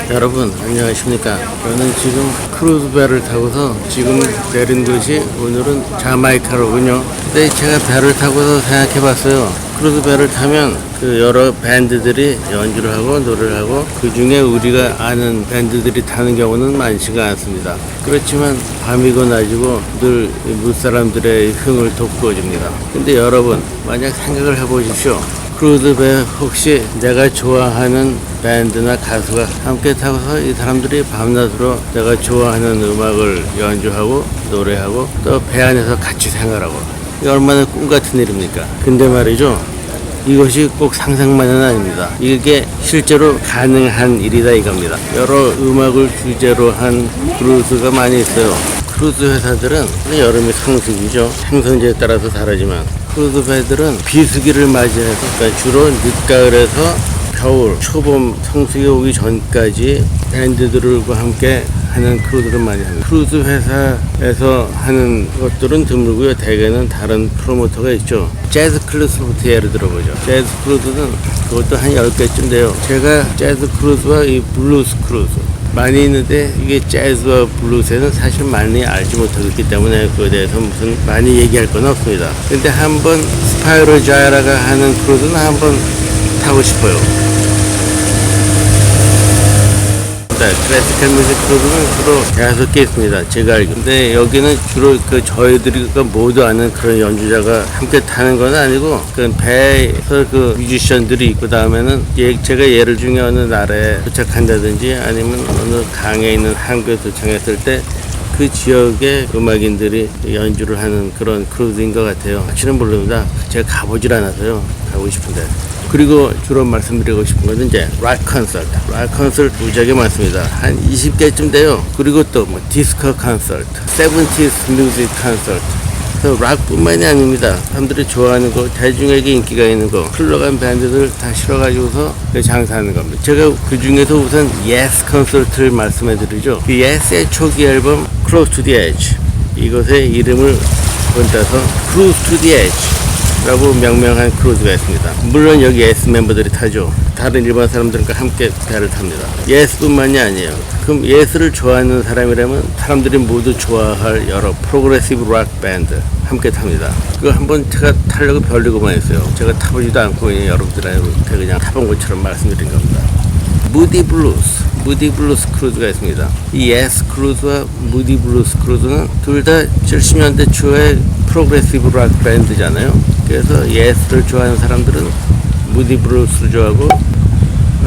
여러분 안녕하십니까. 저는 지금 크루즈 배를 타고서 지금 내린 곳이 오늘은 자마이카로군요. 근데 제가 배를 타고서 생각해 봤어요. 크루즈 배를 타면 그 여러 밴드들이 연주를 하고 노래를 하고 그 중에 우리가 아는 밴드들이 타는 경우는 많지가 않습니다. 그렇지만 밤이고 낮이고 늘 무사람들의 흥을 돋구어줍니다. 근데 여러분 만약 생각을 해보십시오. 크루즈 배 혹시 내가 좋아하는 밴드나 가수가 함께 타고서 이 사람들이 밤낮으로 내가 좋아하는 음악을 연주하고 노래하고 또 배 안에서 같이 생활하고 이게 얼마나 꿈 같은 일입니까? 근데 말이죠, 이것이 꼭 상상만은 아닙니다. 이게 실제로 가능한 일이다 이겁니다. 여러 음악을 주제로 한 크루즈가 많이 있어요. 크루즈 회사들은 여름이 성수기죠. 생선지에 따라서 다르지만 크루즈 배들은 비수기를 맞이해서 그러니까 주로 늦가을에서 겨울, 초봄, 성수기 오기 전까지 밴드들과 함께 하는 크루즈를 많이 합니다. 크루즈 회사에서 하는 것들은 드물고요. 대개는 다른 프로모터가 있죠. 재즈 크루즈부터 예를 들어보죠. 재즈 크루즈는 그것도 한 10개쯤 돼요. 제가 재즈 크루즈와 이 블루스 크루즈 많이 있는데 이게 재즈와 블루스에는 사실 많이 알지 못하기 때문에 그에 대해서 무슨 많이 얘기할 건 없습니다. 근데 한번 스파이로 자이라가 하는 크루즈는 한번 타고 싶어요. 클래시컬 뮤직 크루즈는 주로 5개 있습니다. 제가 알기로. 근데 여기는 주로 저희들이 모두 아는 그런 연주자가 함께 타는 건 아니고 그 배에서 그 뮤지션들이 있고 다음에는 제가 예를 중에 어느 나라에 도착한다든지 아니면 어느 강에 있는 항구에 도착했을 때 그 지역의 음악인들이 연주를 하는 그런 크루즈인 것 같아요. 확실은 모릅니다. 제가 가보질 않아서요. 가고 싶은데. 그리고 주로 말씀드리고 싶은 것은 이제 락 콘서트. 락 콘서트 무지하게 많습니다. 한 20개쯤 돼요. 그리고 또 뭐 디스코 콘서트, 세븐티스 뮤직 콘서트. 락뿐만이 아닙니다. 사람들이 좋아하는 거, 대중에게 인기가 있는 거, 흘러간 밴드들 다 실어가지고서 장사하는 겁니다. 제가 그 중에서 우선 Yes 콘서트를 말씀해 드리죠. 그 Yes의 초기 앨범 Close to the Edge, 이것의 이름을 본따서 Cruise to the Edge 라고 명명한 크루즈가 있습니다. 물론 여기 예스 멤버들이 타죠. 다른 일반 사람들과 함께 배를 탑니다. 예스뿐만이 아니에요. 그럼 예스를 좋아하는 사람이라면 사람들이 모두 좋아할 여러 프로그레시브 락 밴드 함께 탑니다. 그거 한번 제가 타려고 별리고만 했어요. 제가 타보지도 않고 그냥 여러분들한테 그냥 타본 것처럼 말씀드린 겁니다. 무디 블루스 크루즈가 있습니다. 이 예스 크루즈와 무디 블루스 크루즈는 둘 다 70년대 초에 프로그레시브 락 밴드잖아요. 그래서 예스를 좋아하는 사람들은 무디 블루스를 좋아하고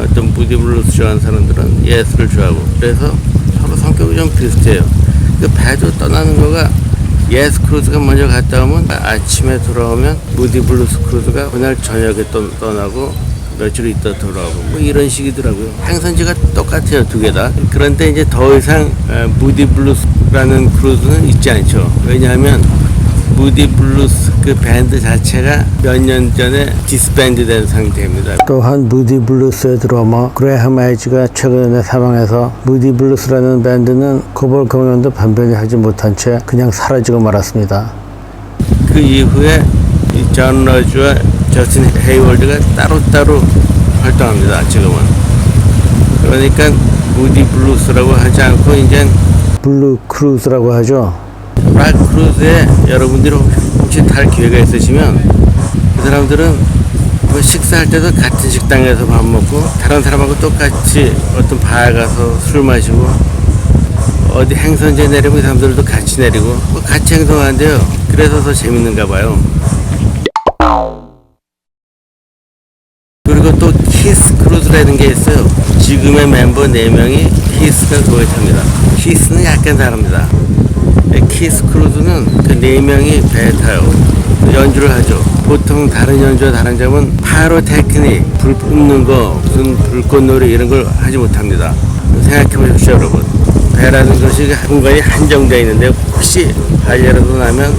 어떤 무디 블루스 좋아하는 사람들은 예스를 좋아하고 그래서 서로 성격이 좀 비슷해요. 그 배도 떠나는 거가 예스 크루즈가 먼저 갔다 오면 아침에 돌아오면 무디 블루스 크루즈가 그날 저녁에 떠나고 며칠 있다 돌아오고 뭐 이런 식이더라고요. 행선지가 똑같아요, 두 개 다. 그런데 이제 더 이상 무디 블루스라는 크루즈는 있지 않죠. 왜냐하면 무디 블루스 그 밴드 자체가 몇 년 전에 디스밴드 된 상태입니다. 또한 무디 블루스의 드러머 그레이엄 에이지가 최근에 사망해서 무디 블루스라는 밴드는 코볼 공연도 반변히 하지 못한 채 그냥 사라지고 말았습니다. 그 이후에 존 러즈와 저스틴 헤이월드가 따로따로 활동합니다. 지금은. 그러니까 무디 블루스라고 하지 않고 이제 블루 크루즈라고 하죠. 락 크루즈에 여러분들이 혹시 탈 기회가 있으시면 그 사람들은 뭐 식사할 때도 같은 식당에서 밥 먹고 다른 사람하고 똑같이 어떤 바에 가서 술 마시고 어디 행선지에 내리면 그 사람들도 같이 내리고 뭐 같이 행동하는데요. 그래서 더 재밌는가 봐요. 그리고 또 키스 크루즈라는 게 있어요. 지금의 멤버 4명이 키스가 거기 탑니다. 키스는 약간 다릅니다. 키스 크루즈는 그 4명이 배에 타요. 연주를 하죠. 보통 다른 연주와 다른 점은 파로 테크닉, 불 뿜는 거, 무슨 불꽃놀이 이런 걸 하지 못합니다. 생각해 보십시오, 여러분. 배라는 것이 공간이 한정되어 있는데 혹시 발열라도 나면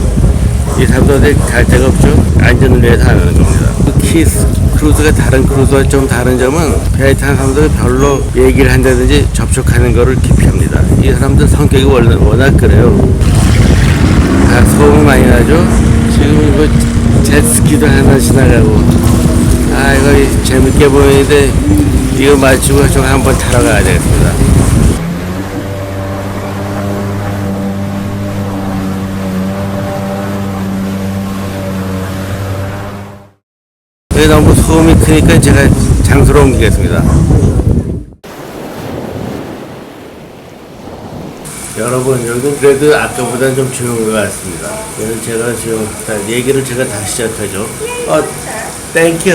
이 사람들 갈 데가 없죠. 안전을 위해서 안 하는 겁니다. 키스 크루즈가 다른 크루즈와 좀 다른 점은 배에 타는 사람들 별로 얘기를 한다든지 접촉하는 거를 기피합니다. 이 사람들 성격이 워낙 그래요. 다 소음 많이 나죠. 지금 이거 제트스키도 하나 지나가고 이거 재밌게 보이는데 이거 마치고 좀 한번 타러 가야 되겠습니다. 너무 소음이 크니까 제가 장소로 옮기겠습니다. 여러분, 여기 그래도 아까보다 좀 조용한 것 같습니다. 그래서 제가 지금 얘기를 제가 다시 시작하죠. 땡큐.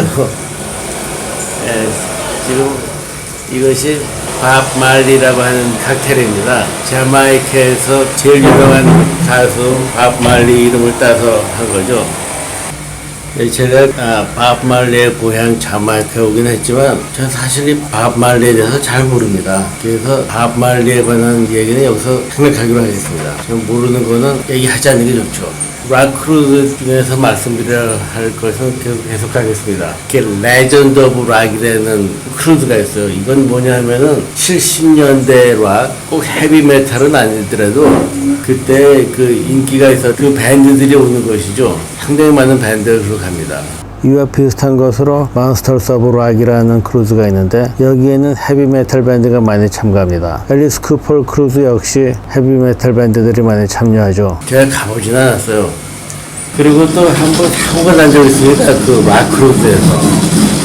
예, 지금 이것이 밥 말리라고 하는 칵테일입니다. 자마이카에서 제일 유명한 가수 밥 말리 이름을 따서 한 거죠. 제가 밥 말리의 고향 자마이카에 오긴 했지만 저는 사실 이 밥 말리에 대해서 잘 모릅니다. 그래서 밥 말리에 관한 얘기는 여기서 생략하기로 하겠습니다. 저는 모르는 거는 얘기하지 않는 게 좋죠. 락 크루즈 중에서 말씀드려야 할 것은 계속 하겠습니다. 이게 레전드 오브 락이라는 크루즈가 있어요. 이건 뭐냐면은 70년대 락, 꼭 헤비메탈은 아니더라도 그때 그 인기가 있어 그 밴드들이 오는 것이죠. 상당히 많은 밴드가 갑니다. 이와 비슷한 것으로 몬스터스 오브 락이라는 크루즈가 있는데 여기에는 헤비메탈 밴드가 많이 참가합니다. 앨리스 쿠퍼 크루즈 역시 헤비메탈 밴드들이 많이 참여하죠. 제가 가보진 않았어요. 그리고 또 한 번 사고가 난 적이 있습니다. 그 락 크루즈에서.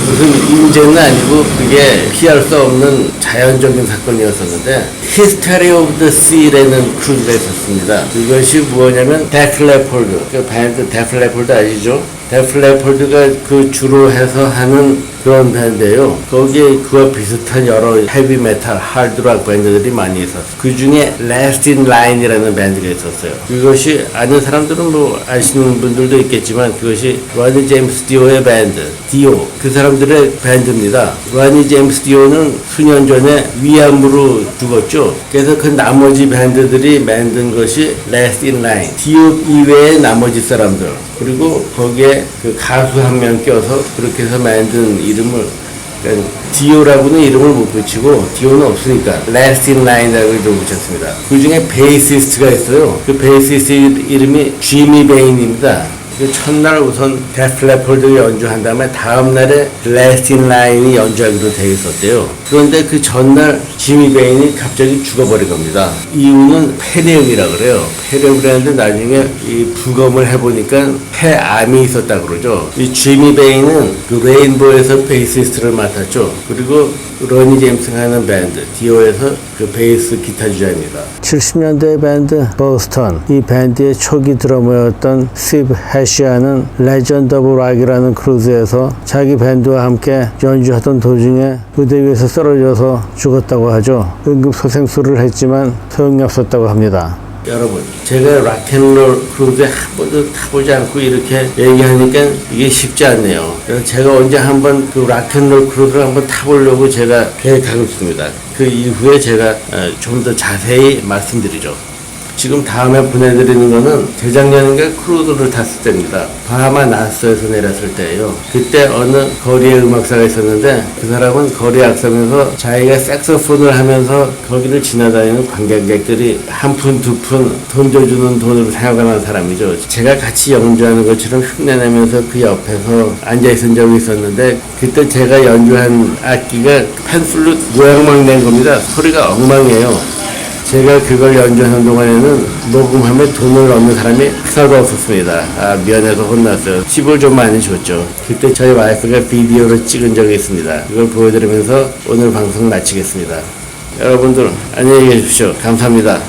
무슨 인재는 아니고 그게 피할 수 없는 자연적인 사건이었었는데 History of the Sea라는 크루즈가 있었습니다. 이것이 뭐냐면 데프 레폴드, 그 밴드 데프 레폴드 아시죠? 데프 레폴드가 그 주로 해서 하는 그런 밴드예요. 거기에 그와 비슷한 여러 헤비 메탈, 하드락 밴드들이 많이 있었어요. 그 중에 Last in Line이라는 밴드가 있었어요. 그것이 아는 사람들은 뭐 아시는 분들도 있겠지만 그것이 로니 제임스 디오의 밴드, 디오. 그 사람들의 밴드입니다. 로니 제임스 디오는 수년 전에 위암으로 죽었죠. 그래서 그 나머지 밴드들이 만든 것이 Last in Line. 디오 이외의 나머지 사람들. 그리고 거기에 그 가수 한 명 껴서 그렇게 해서 만든 이름을 그러니까 디오라고는 이름을 못 붙이고 디오는 없으니까 Last in Line이라고 이름을 붙였습니다. 그 중에 베이시스트가 있어요. 그 베이시스트 이름이 지미 베인입니다. 그 첫날 우선 데프 레폴드 연주한 다음에 다음날에 Last in Line이 연주하기로 되어 있었대요. 그런데 그 전날 지미 베인이 갑자기 죽어버린 겁니다. 이유는 폐렴이라 그래요. 폐렴이라는데 나중에 이 부검을 해보니까 폐암이 있었다고 그러죠. 이 지미 베인은 그 레인보우에서 베이시스트를 맡았죠. 그리고 로니 제임스가 하는 밴드 디오에서 그 베이스 기타 주자입니다. 70년대 밴드 보스턴, 이 밴드의 초기 드러머였던 스티브 해시아는 레전드 오브 락이라는 크루즈에서 자기 밴드와 함께 연주하던 도중에 무대 위에서 쓰러져서 죽었다고 하죠. 응급소생술을 했지만 소용이 없었다고 합니다. 여러분, 제가 락앤롤 크루즈에 한 번도 타보지 않고 이렇게 얘기하니까 이게 쉽지 않네요. 그래서 제가 언제 한번 그 락앤롤 크루즈를 한번 타보려고 제가 계획하고 있습니다. 그 이후에 제가 좀 더 자세히 말씀드리죠. 지금 다음에 보내드리는 거는 재작년인가 크루즈를 탔을 때입니다. 바하마 나스에서 내렸을 때예요. 그때 어느 거리의 음악사가 있었는데 그 사람은 거리 악사면서 자기가 색소폰을 하면서 거기를 지나다니는 관광객들이 한 푼, 두 푼 돈 줘주는 돈으로 생각하는 사람이죠. 제가 같이 연주하는 것처럼 흉내내면서 그 옆에서 앉아있은 적이 있었는데 그때 제가 연주한 악기가 펜플룻 모양만 낸 겁니다. 소리가 엉망이에요. 제가 그걸 연주하는 동안에는 녹음하면 돈을 얻는 사람이 하나도 없었습니다. 미안해서 혼났어요. 팁을 좀 많이 줬죠. 그때 저희 와이프가 비디오를 찍은 적이 있습니다. 그걸 보여드리면서 오늘 방송 마치겠습니다. 여러분들 안녕히 계십시오. 감사합니다.